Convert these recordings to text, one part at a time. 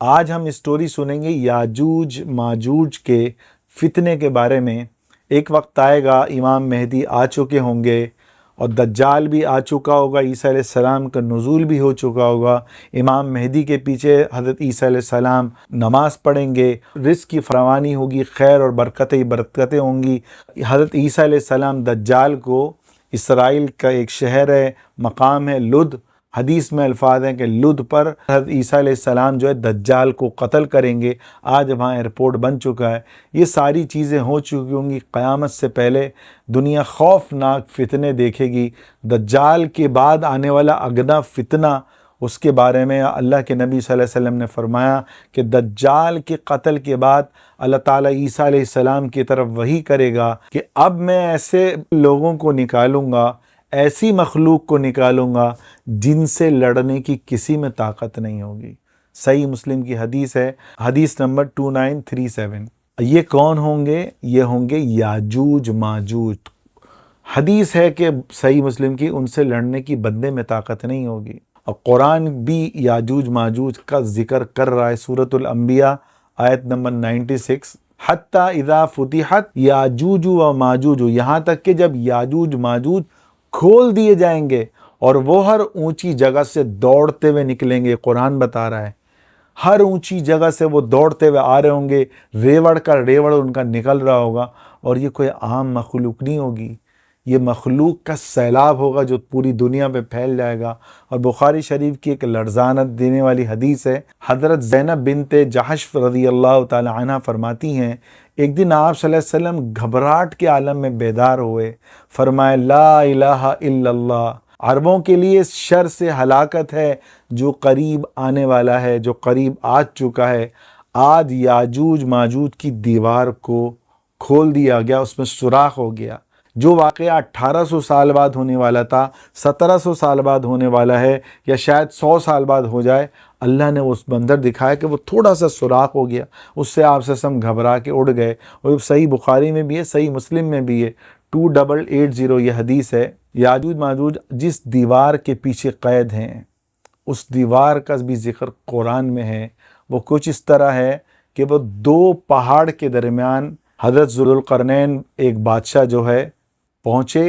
آج ہم اسٹوری سنیں گے یاجوج ماجوج کے فتنے کے بارے میں۔ ایک وقت آئے گا، امام مہدی آ چکے ہوں گے اور دجال بھی آ چکا ہوگا، عیسیٰ علیہ السلام کا نزول بھی ہو چکا ہوگا۔ امام مہدی کے پیچھے حضرت عیسیٰ علیہ السلام نماز پڑھیں گے، رزق کی فراوانی ہوگی، خیر اور برکتیں ہی برکتیں ہوں گی۔ حضرت عیسیٰ علیہ السلام دجال کو اسرائیل کا ایک شہر ہے، مقام ہے لد، حدیث میں الفاظ ہیں کہ لد پر حضرت عیسیٰ علیہ السلام جو ہے دجال کو قتل کریں گے۔ آج وہاں ایئرپورٹ بن چکا ہے۔ یہ ساری چیزیں ہو چکی ہوں گی۔ قیامت سے پہلے دنیا خوفناک فتنے دیکھے گی۔ دجال کے بعد آنے والا اگنا فتنہ، اس کے بارے میں اللہ کے نبی صلی اللہ علیہ وسلم نے فرمایا کہ دجال کے قتل کے بعد اللہ تعالیٰ عیسیٰ علیہ السلام کی طرف وحی کرے گا کہ اب میں ایسے لوگوں کو نکالوں گا، ایسی مخلوق کو نکالوں گا جن سے لڑنے کی کسی میں طاقت نہیں ہوگی۔ صحیح مسلم کی حدیث ہے، حدیث نمبر 2937۔ یہ کون ہوں گے؟ یہ ہوں گے یاجوج ماجوج۔ حدیث ہے کہ صحیح مسلم کی، ان سے لڑنے کی بندے میں طاقت نہیں ہوگی۔ اور قرآن بھی یاجوج ماجوج کا ذکر کر رہا ہے، سورۃ الانبیاء آیت نمبر 96، حتیٰ اذا فتحت یاجوج و ماجوج، یہاں تک کہ جب یاجوج ماجوج کھول دیے جائیں گے اور وہ ہر اونچی جگہ سے دوڑتے ہوئے نکلیں گے۔ قرآن بتا رہا ہے ہر اونچی جگہ سے وہ دوڑتے ہوئے آ رہے ہوں گے، ریوڑ کا ریوڑ ان کا نکل رہا ہوگا، اور یہ کوئی عام مخلوق نہیں ہوگی، یہ مخلوق کا سیلاب ہوگا جو پوری دنیا پہ پھیل جائے گا۔ اور بخاری شریف کی ایک لرزانت دینے والی حدیث ہے، حضرت زینب بنت جحش رضی اللہ تعالی عنہ فرماتی ہیں، ایک دن آپ صلی اللہ علیہ وسلم گھبراہٹ کے عالم میں بیدار ہوئے، فرمائے لا الہ الا اللہ، عربوں کے لیے اس شر سے ہلاکت ہے جو قریب آنے والا ہے، جو قریب آ چکا ہے۔ آج یاجوج ماجوج کی دیوار کو کھول دیا گیا، اس میں سوراخ ہو گیا۔ جو واقعہ 1800 سال بعد ہونے والا تھا، 1700 سال بعد ہونے والا ہے، یا شاید 100 سال بعد ہو جائے، اللہ نے اس منظر دکھایا کہ وہ تھوڑا سا سوراخ ہو گیا، اس سے آپ سے سم گھبرا کے اڑ گئے۔ اور صحیح بخاری میں بھی ہے، صحیح مسلم میں بھی ہے، 2880 یہ حدیث ہے۔ یاجوج ماجوج جس دیوار کے پیچھے قید ہیں، اس دیوار کا بھی ذکر قرآن میں ہے۔ وہ کچھ اس طرح ہے کہ وہ دو پہاڑ کے درمیان حضرت ذوالقرنین ایک بادشاہ جو ہے پہنچے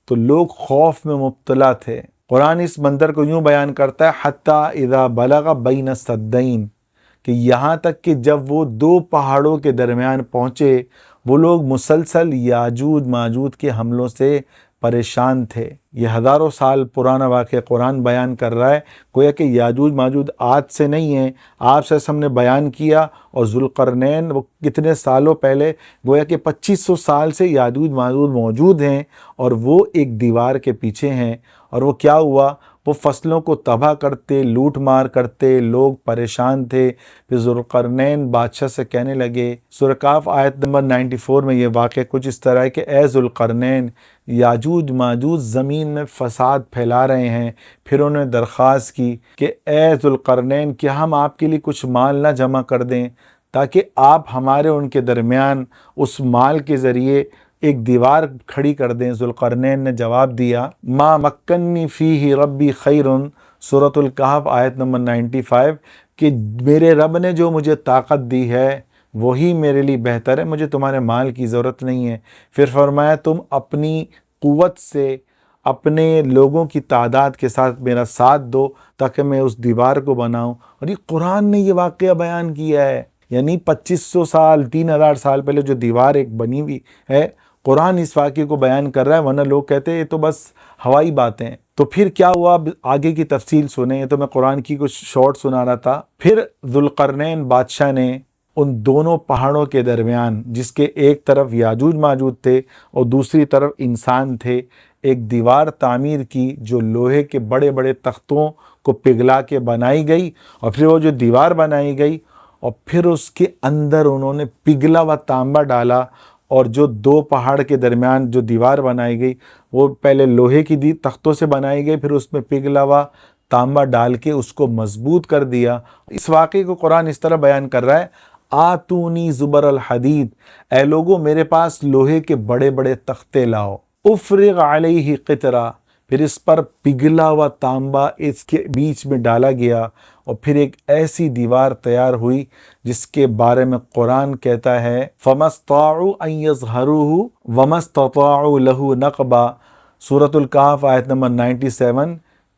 تو لوگ خوف میں مبتلا تھے۔ قرآن اس منظر کو یوں بیان کرتا ہے، حتیٰ اذا بلغ بین السدین، کہ یہاں تک کہ جب وہ دو پہاڑوں کے درمیان پہنچے، وہ لوگ مسلسل یاجوج ماجوج کے حملوں سے پریشان تھے۔ یہ ہزاروں سال پرانا واقعہ قرآن بیان کر رہا ہے، گویا کہ یاجوج ماجوج آج سے نہیں ہیں۔ آپ سے ہم نے بیان کیا، اور ذوالقرنین وہ کتنے سالوں پہلے، گویا کہ 2500 سال سے یاجوج ماجوج موجود ہیں، اور وہ ایک دیوار کے پیچھے ہیں۔ اور وہ کیا ہوا، وہ فصلوں کو تباہ کرتے، لوٹ مار کرتے، لوگ پریشان تھے۔ پھر ذوالقرنین بادشاہ سے کہنے لگے، سورہ کہف آیت نمبر 94 میں یہ واقعہ کچھ اس طرح ہے کہ اے ذوالقرنین، یاجوج ماجوج زمین میں فساد پھیلا رہے ہیں۔ پھر انہوں نے درخواست کی کہ اے ذوالقرنین، کیا ہم آپ کے لیے کچھ مال نہ جمع کر دیں تاکہ آپ ہمارے ان کے درمیان اس مال کے ذریعے ایک دیوار کھڑی کر دیں۔ ذوالقرنین نے جواب دیا، ما مکنی فیہ ربی خیر، سورۃ الکہف آیت نمبر 95، کہ میرے رب نے جو مجھے طاقت دی ہے وہی میرے لیے بہتر ہے، مجھے تمہارے مال کی ضرورت نہیں ہے۔ پھر فرمایا، تم اپنی قوت سے اپنے لوگوں کی تعداد کے ساتھ میرا ساتھ دو تاکہ میں اس دیوار کو بناؤں۔ اور یہ قرآن نے یہ واقعہ بیان کیا ہے، یعنی 2500 سال 3000 سال پہلے جو دیوار ایک بنی ہوئی ہے، قرآن اس واقعے کو بیان کر رہا ہے، ورنہ لوگ کہتے ہیں یہ تو بس ہوائی باتیں ہیں۔ تو پھر کیا ہوا، آگے کی تفصیل سنیں، یہ تو میں قرآن کی کچھ شارٹ سنا رہا تھا۔ پھر ذوالقرنین بادشاہ نے ان دونوں پہاڑوں کے درمیان، جس کے ایک طرف یاجوج ماجوج تھے اور دوسری طرف انسان تھے، ایک دیوار تعمیر کی جو لوہے کے بڑے بڑے تختوں کو پگھلا کے بنائی گئی۔ اور پھر وہ جو دیوار بنائی گئی، اور پھر اس کے اندر انہوں نے پگھلا ہوا تانبا ڈالا، اور جو دو پہاڑ کے درمیان جو دیوار بنائی گئی وہ پہلے لوہے کی تختوں سے بنائی گئی، پھر اس میں پگھلا ہوا تانبا ڈال کے اس کو مضبوط کر دیا۔ اس واقعے کو قرآن اس طرح بیان کر رہا ہے، آتونی زبر الحدید، اے لوگوں میرے پاس لوہے کے بڑے بڑے تختے لاؤ، افرغ علیہ قطرہ، پھر اس پر پگھلا ہوا تانبا اس کے بیچ میں ڈالا گیا، اور پھر ایک ایسی دیوار تیار ہوئی جس کے بارے میں قرآن کہتا ہے فَمَا اسْطَاعُوا أَن يَظْهَرُوهُ وَمَا اسْتَطَاعُوا لَهُ نَقْبًا، سورۃ الکہف آیت نمبر 97،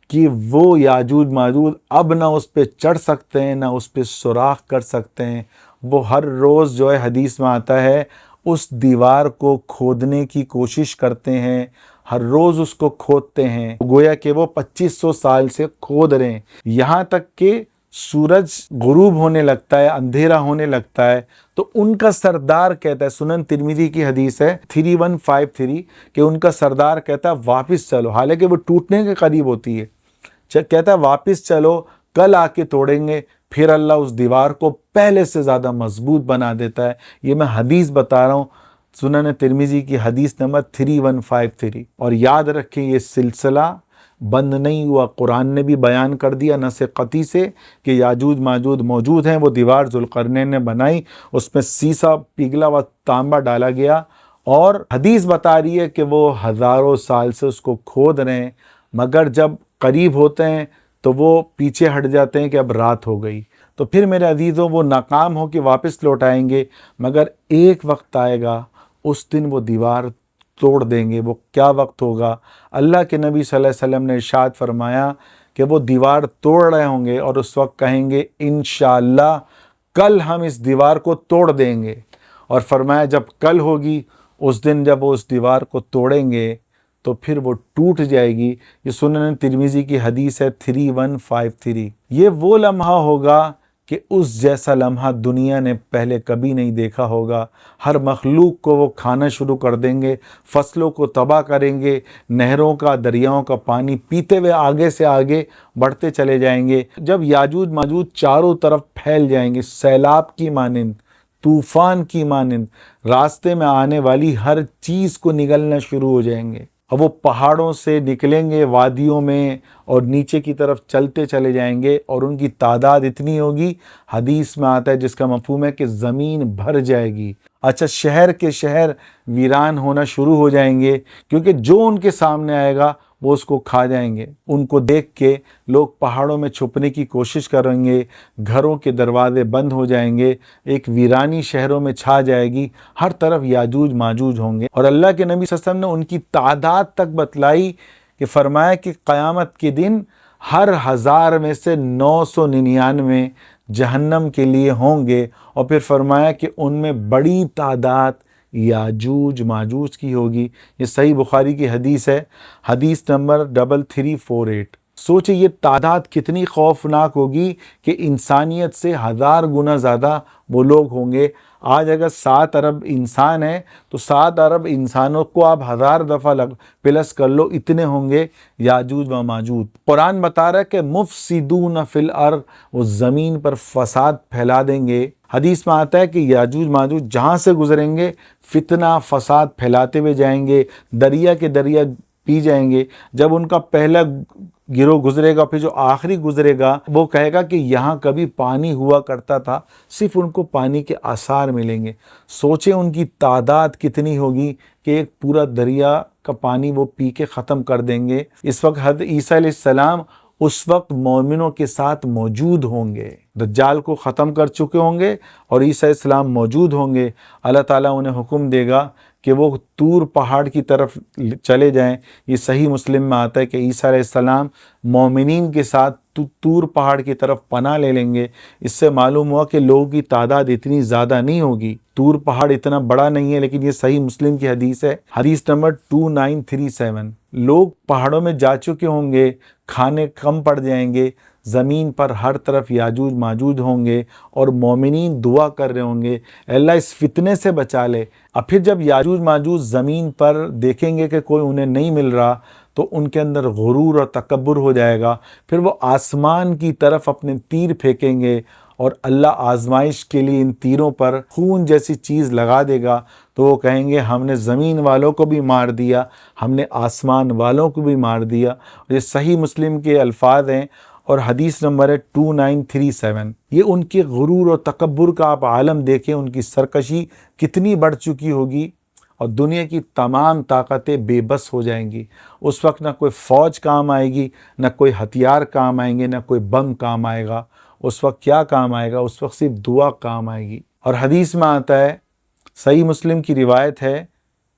کہ وہ یاجوج ماجوج اب نہ اس پہ چڑھ سکتے ہیں نہ اس پہ سوراخ کر سکتے ہیں۔ وہ ہر روز جو ہے حدیث میں آتا ہے اس دیوار کو کھودنے کی کوشش کرتے ہیں، ہر روز اس کو کھودتے ہیں، گویا کہ وہ 2500 سال سے کھود رہے ہیں، یہاں تک کہ سورج غروب ہونے لگتا ہے، اندھیرا ہونے لگتا ہے، تو ان کا سردار کہتا ہے، سنن ترمذی کی حدیث ہے 3153، کہ ان کا سردار کہتا ہے واپس چلو، حالانکہ وہ ٹوٹنے کے قریب ہوتی ہے، کہتا ہے واپس چلو، کل آ کے توڑیں گے، پھر اللہ اس دیوار کو پہلے سے زیادہ مضبوط بنا دیتا ہے۔ یہ میں حدیث بتا رہا ہوں، سنن ترمذی کی حدیث نمبر 3153۔ اور یاد رکھیں یہ سلسلہ بند نہیں ہوا، قرآن نے بھی بیان کر دیا نص قطعی سے کہ یاجوج ماجوج موجود ہیں۔ وہ دیوار ذوالقرنین نے بنائی، اس میں سیسا پگھلا ہوا تانبا ڈالا گیا، اور حدیث بتا رہی ہے کہ وہ ہزاروں سال سے اس کو کھود رہے ہیں، مگر جب قریب ہوتے ہیں تو وہ پیچھے ہٹ جاتے ہیں کہ اب رات ہو گئی۔ تو پھر میرے عزیزوں وہ ناکام ہو کے واپس لوٹ آئیں گے، مگر ایک وقت آئے گا اس دن وہ دیوار توڑ دیں گے۔ وہ کیا وقت ہوگا؟ اللہ کے نبی صلی اللہ علیہ وسلم نے ارشاد فرمایا کہ وہ دیوار توڑ رہے ہوں گے اور اس وقت کہیں گے انشاءاللہ کل ہم اس دیوار کو توڑ دیں گے، اور فرمایا جب کل ہوگی اس دن جب وہ اس دیوار کو توڑیں گے تو پھر وہ ٹوٹ جائے گی۔ یہ سنن ترمذی کی حدیث ہے 3153۔ یہ وہ لمحہ ہوگا کہ اس جیسا لمحہ دنیا نے پہلے کبھی نہیں دیکھا ہوگا۔ ہر مخلوق کو وہ کھانا شروع کر دیں گے، فصلوں کو تباہ کریں گے، نہروں کا دریاؤں کا پانی پیتے ہوئے آگے سے آگے بڑھتے چلے جائیں گے۔ جب یاجوج ماجوج چاروں طرف پھیل جائیں گے سیلاب کی مانند، طوفان کی مانند، راستے میں آنے والی ہر چیز کو نگلنا شروع ہو جائیں گے، اور وہ پہاڑوں سے نکلیں گے وادیوں میں اور نیچے کی طرف چلتے چلے جائیں گے، اور ان کی تعداد اتنی ہوگی، حدیث میں آتا ہے جس کا مفہوم ہے کہ زمین بھر جائے گی۔ اچھا، شہر کے شہر ویران ہونا شروع ہو جائیں گے، کیونکہ جو ان کے سامنے آئے گا وہ اس کو کھا جائیں گے۔ ان کو دیکھ کے لوگ پہاڑوں میں چھپنے کی کوشش کریں گے، گھروں کے دروازے بند ہو جائیں گے، ایک ویرانی شہروں میں چھا جائے گی، ہر طرف یاجوج ماجوج ہوں گے۔ اور اللہ کے نبی صلی اللہ علیہ وسلم نے ان کی تعداد تک بتلائی کہ فرمایا کہ قیامت کے دن ہر 1000 میں سے 999 جہنم کے لیے ہوں گے، اور پھر فرمایا کہ ان میں بڑی تعداد یاجوج ماجوج کی ہوگی۔ یہ صحیح بخاری کی حدیث ہے، حدیث نمبر 3348۔ سوچے یہ تعداد کتنی خوفناک ہوگی کہ انسانیت سے 1000 گنا زیادہ وہ لوگ ہوں گے۔ آج اگر 7 ارب انسان ہیں تو 7 ارب انسانوں کو آپ 1000 دفعہ پلس کر لو، اتنے ہوں گے یاجوج و ماجوج۔ قرآن بتا رہا ہے کہ مفسدون فی الارض، وہ زمین پر فساد پھیلا دیں گے۔ حدیث میں آتا ہے کہ یاجوج ماجوج جہاں سے گزریں گے فتنہ فساد پھیلاتے ہوئے جائیں گے، دریا کے دریا پی جائیں گے۔ جب ان کا پہلا گروہ گزرے گا پھر جو آخری گزرے گا وہ کہے گا کہ یہاں کبھی پانی ہوا کرتا تھا، صرف ان کو پانی کے آثار ملیں گے۔ سوچیں ان کی تعداد کتنی ہوگی کہ ایک پورا دریا کا پانی وہ پی کے ختم کر دیں گے۔ اس وقت حضرت عیسیٰ علیہ السلام اس وقت مومنوں کے ساتھ موجود ہوں گے، دجال کو ختم کر چکے ہوں گے اور عیسیٰ علیہ السلام موجود ہوں گے۔ اللہ تعالیٰ انہیں حکم دے گا کہ وہ طور پہاڑ کی طرف چلے جائیں۔ یہ صحیح مسلم میں آتا ہے کہ عیسیٰ علیہ السلام مومنین کے ساتھ طور پہاڑ کی طرف پناہ لے لیں گے۔ اس سے معلوم ہوا کہ لوگوں کی تعداد اتنی زیادہ نہیں ہوگی، طور پہاڑ اتنا بڑا نہیں ہے، لیکن یہ صحیح مسلم کی حدیث ہے، حدیث نمبر 2937۔ لوگ پہاڑوں میں جا چکے ہوں گے، کھانے کم پڑ جائیں گے، زمین پر ہر طرف یاجوج ماجوج ہوں گے، اور مومنین دعا کر رہے ہوں گے اللہ اس فتنے سے بچا لے۔ اب پھر جب یاجوج ماجوج زمین پر دیکھیں گے کہ کوئی انہیں نہیں مل رہا تو ان کے اندر غرور اور تکبر ہو جائے گا، پھر وہ آسمان کی طرف اپنے تیر پھینکیں گے، اور اللہ آزمائش کے لیے ان تیروں پر خون جیسی چیز لگا دے گا، تو وہ کہیں گے ہم نے زمین والوں کو بھی مار دیا، ہم نے آسمان والوں کو بھی مار دیا۔ یہ صحیح مسلم کے الفاظ ہیں، اور حدیث نمبر ہے 2937۔ یہ ان کے غرور اور تکبر کا آپ عالم دیکھیں، ان کی سرکشی کتنی بڑھ چکی ہوگی۔ اور دنیا کی تمام طاقتیں بے بس ہو جائیں گی۔ اس وقت نہ کوئی فوج کام آئے گی، نہ کوئی ہتھیار کام آئیں گے، نہ کوئی بم کام آئے گا۔ اس وقت کیا کام آئے گا؟ اس وقت صرف دعا کام آئے گی۔ اور حدیث میں آتا ہے، صحیح مسلم کی روایت ہے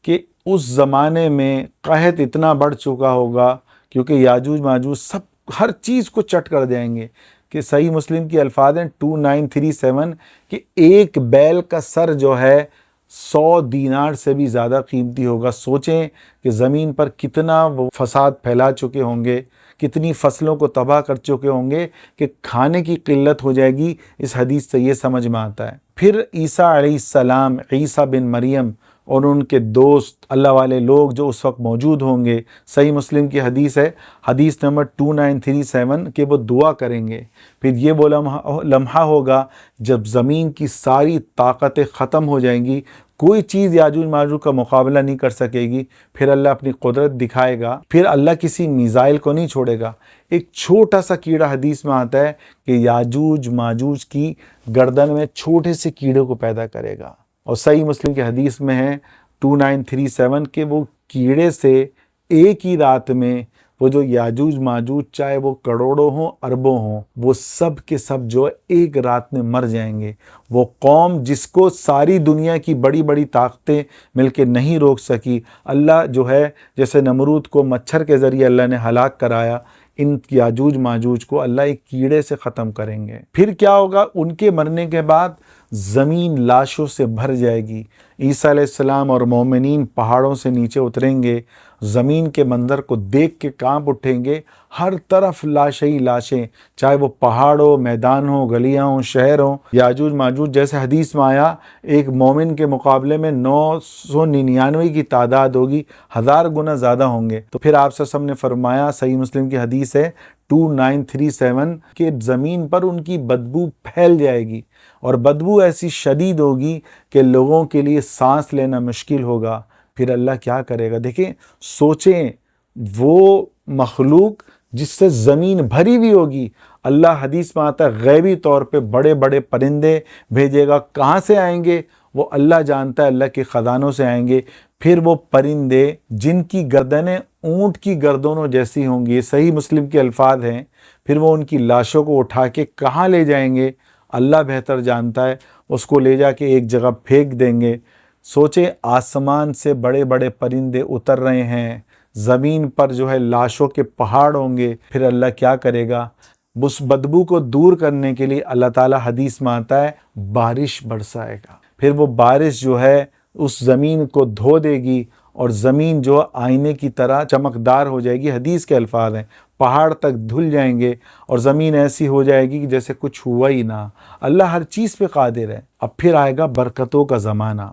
کہ اس زمانے میں قحط اتنا بڑھ چکا ہوگا، کیونکہ یاجوج ماجوج سب ہر چیز کو چٹ کر جائیں گے، کہ صحیح مسلم کی الفاظ ہیں 2937 کہ ایک بیل کا سر جو ہے 100 دینار سے بھی زیادہ قیمتی ہوگا۔ سوچیں کہ زمین پر کتنا وہ فساد پھیلا چکے ہوں گے، کتنی فصلوں کو تباہ کر چکے ہوں گے کہ کھانے کی قلت ہو جائے گی۔ اس حدیث سے یہ سمجھ میں آتا ہے۔ پھر عیسیٰ علیہ السلام، عیسیٰ بن مریم اور ان کے دوست اللہ والے لوگ جو اس وقت موجود ہوں گے، صحیح مسلم کی حدیث ہے، حدیث نمبر 2937 کہ وہ دعا کریں گے۔ پھر یہ وہ لمحہ ہوگا جب زمین کی ساری طاقتیں ختم ہو جائیں گی، کوئی چیز یاجوج ماجوج کا مقابلہ نہیں کر سکے گی۔ پھر اللہ اپنی قدرت دکھائے گا، پھر اللہ کسی میزائل کو نہیں چھوڑے گا۔ ایک چھوٹا سا کیڑا، حدیث میں آتا ہے کہ یاجوج ماجوج کی گردن میں چھوٹے سے کیڑے کو پیدا کرے گا، اور صحیح مسلم کی حدیث میں ہے 2937 کہ وہ کیڑے سے ایک ہی رات میں وہ جو یاجوج ماجوج، چاہے وہ کروڑوں ہوں اربوں ہوں، وہ سب کے سب جو ایک رات میں مر جائیں گے۔ وہ قوم جس کو ساری دنیا کی بڑی بڑی طاقتیں مل کے نہیں روک سکی، اللہ جو ہے جیسے نمرود کو مچھر کے ذریعے اللہ نے ہلاک کرایا، ان یاجوج ماجوج کو اللہ ایک کیڑے سے ختم کریں گے۔ پھر کیا ہوگا؟ ان کے مرنے کے بعد زمین لاشوں سے بھر جائے گی۔ عیسیٰ علیہ السلام اور مومنین پہاڑوں سے نیچے اتریں گے، زمین کے منظر کو دیکھ کے کانپ اٹھیں گے، ہر طرف لاشیں ہی لاشیں، چاہے وہ پہاڑ ہو، میدان ہو، گلیاں ہوں، شہر ہوں۔ یاجوج ماجوج جیسے حدیث میں آیا، ایک مومن کے مقابلے میں 999 کی تعداد ہوگی، 1000 گنا زیادہ ہوں گے۔ تو پھر آپ صلی اللہ علیہ وسلم نے فرمایا، صحیح مسلم کی حدیث ہے 2937 کہ زمین پر ان کی بدبو پھیل جائے گی، اور بدبو ایسی شدید ہوگی کہ لوگوں کے لیے سانس لینا مشکل ہوگا۔ پھر اللہ کیا کرے گا؟ دیکھیں، سوچیں، وہ مخلوق جس سے زمین بھری ہوئی ہوگی، اللہ حدیث میں آتا ہے غیبی طور پہ بڑے بڑے پرندے بھیجے گا۔ کہاں سے آئیں گے وہ اللہ جانتا ہے، اللہ کے خزانوں سے آئیں گے۔ پھر وہ پرندے جن کی گردنیں اونٹ کی گردنوں جیسی ہوں گی، صحیح مسلم کے الفاظ ہیں، پھر وہ ان کی لاشوں کو اٹھا کے کہاں لے جائیں گے؟ اللہ بہتر جانتا ہے۔ اس کو لے جا کے ایک جگہ پھینک دیں گے۔ سوچیں، آسمان سے بڑے بڑے پرندے اتر رہے ہیں، زمین پر جو ہے لاشوں کے پہاڑ ہوں گے۔ پھر اللہ کیا کرے گا؟ اس بدبو کو دور کرنے کے لیے اللہ تعالیٰ حدیث میں آتا ہے بارش برسائے گا۔ پھر وہ بارش جو ہے اس زمین کو دھو دے گی، اور زمین جو آئینے کی طرح چمکدار ہو جائے گی۔ حدیث کے الفاظ ہیں، پہاڑ تک دھل جائیں گے، اور زمین ایسی ہو جائے گی کہ جیسے کچھ ہوا ہی نہ۔ اللہ ہر چیز پہ قادر ہے۔ اب پھر آئے گا برکتوں کا زمانہ۔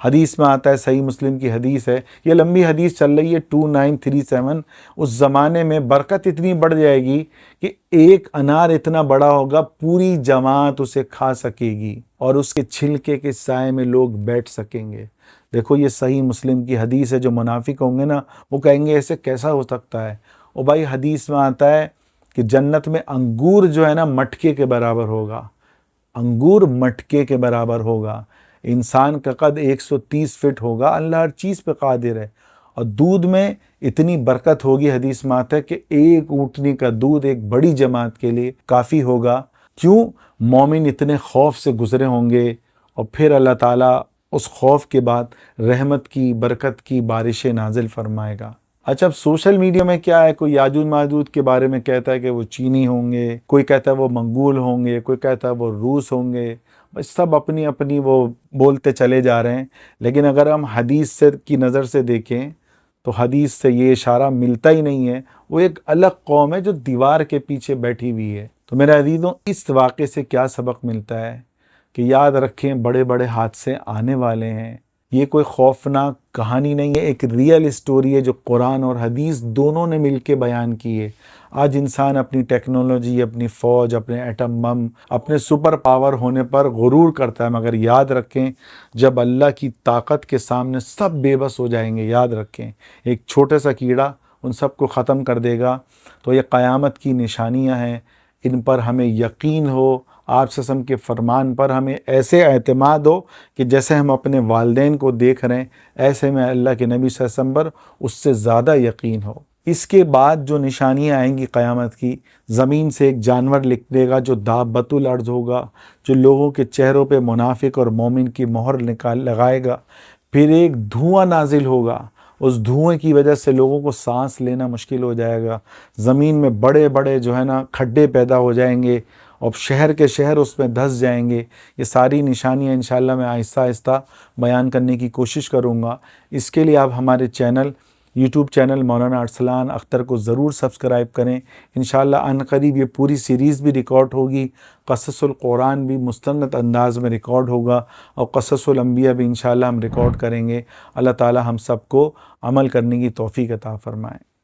حدیث میں آتا ہے، صحیح مسلم کی حدیث ہے، یہ لمبی حدیث چل رہی ہے 2937، اس زمانے میں برکت اتنی بڑھ جائے گی کہ ایک انار اتنا بڑا ہوگا، پوری جماعت اسے کھا سکے گی، اور اس کے چھلکے کے سائے میں لوگ بیٹھ سکیں گے۔ دیکھو، یہ صحیح مسلم کی حدیث ہے۔ جو منافق ہوں گے نا، وہ کہیں گے ایسے کیسا ہو سکتا ہے؟ اور بھائی حدیث میں آتا ہے کہ جنت میں انگور جو ہے نا مٹکے کے برابر ہوگا، انگور مٹکے کے برابر ہوگا۔ انسان کا قد 130 فٹ ہوگا، اللہ ہر چیز پہ قادر ہے۔ اور دودھ میں اتنی برکت ہوگی، حدیث میں آتا ہے کہ ایک اونٹنی کا دودھ ایک بڑی جماعت کے لیے کافی ہوگا۔ کیوں؟ مومن اتنے خوف سے گزرے ہوں گے، اور پھر اللہ تعالیٰ اس خوف کے بعد رحمت کی، برکت کی بارشیں نازل فرمائے گا۔ اچھا، اب سوشل میڈیا میں کیا ہے، کوئی یاجوج ماجوج کے بارے میں کہتا ہے کہ وہ چینی ہوں گے، کوئی کہتا ہے وہ منگول ہوں گے، کوئی کہتا ہے وہ روس ہوں گے، بس سب اپنی اپنی وہ بولتے چلے جا رہے ہیں۔ لیکن اگر ہم حدیث سے کی نظر سے دیکھیں تو حدیث سے یہ اشارہ ملتا ہی نہیں ہے۔ وہ ایک الگ قوم ہے جو دیوار کے پیچھے بیٹھی ہوئی ہے۔ تو میرے عزیزوں، اس واقعے سے کیا سبق ملتا ہے؟ کہ یاد رکھیں، بڑے بڑے حادثے آنے والے ہیں۔ یہ کوئی خوفناک کہانی نہیں ہے، ایک ریئل اسٹوری ہے جو قرآن اور حدیث دونوں نے مل کے بیان کی ہے۔ آج انسان اپنی ٹیکنالوجی، اپنی فوج، اپنے ایٹم بم، اپنے سپر پاور ہونے پر غرور کرتا ہے، مگر یاد رکھیں جب اللہ کی طاقت کے سامنے سب بے بس ہو جائیں گے، یاد رکھیں ایک چھوٹا سا کیڑا ان سب کو ختم کر دے گا۔ تو یہ قیامت کی نشانیاں ہیں، ان پر ہمیں یقین ہو، آپ صلی اللہ علیہ وسلم کے فرمان پر ہمیں ایسے اعتماد ہو کہ جیسے ہم اپنے والدین کو دیکھ رہے ہیں ایسے میں اللہ کے نبی صلی اللہ علیہ وسلم پر اس سے زیادہ یقین ہو۔ اس کے بعد جو نشانیاں آئیں گی قیامت کی، زمین سے ایک جانور نکلے گا جو دابۃ الارض ہوگا، جو لوگوں کے چہروں پہ منافق اور مومن کی مہر لگائے گا۔ پھر ایک دھواں نازل ہوگا، اس دھوئیں کی وجہ سے لوگوں کو سانس لینا مشکل ہو جائے گا، زمین میں بڑے بڑے جو ہے نا کھڈے پیدا ہو جائیں گے اور شہر کے شہر اس میں دھس جائیں گے۔ یہ ساری نشانیاں انشاءاللہ میں آہستہ آہستہ بیان کرنے کی کوشش کروں گا۔ اس کے لیے آپ ہمارے یوٹیوب چینل مولانا ارسلان اختر کو ضرور سبسکرائب کریں۔ انشاءاللہ عن قریب یہ پوری سیریز بھی ریکارڈ ہوگی، قصص القرآن بھی مستند انداز میں ریکارڈ ہوگا اور قصص الانبیاء بھی انشاءاللہ ہم ریکارڈ کریں گے۔ اللہ تعالی ہم سب کو عمل کرنے کی توفیق عطا فرمائے۔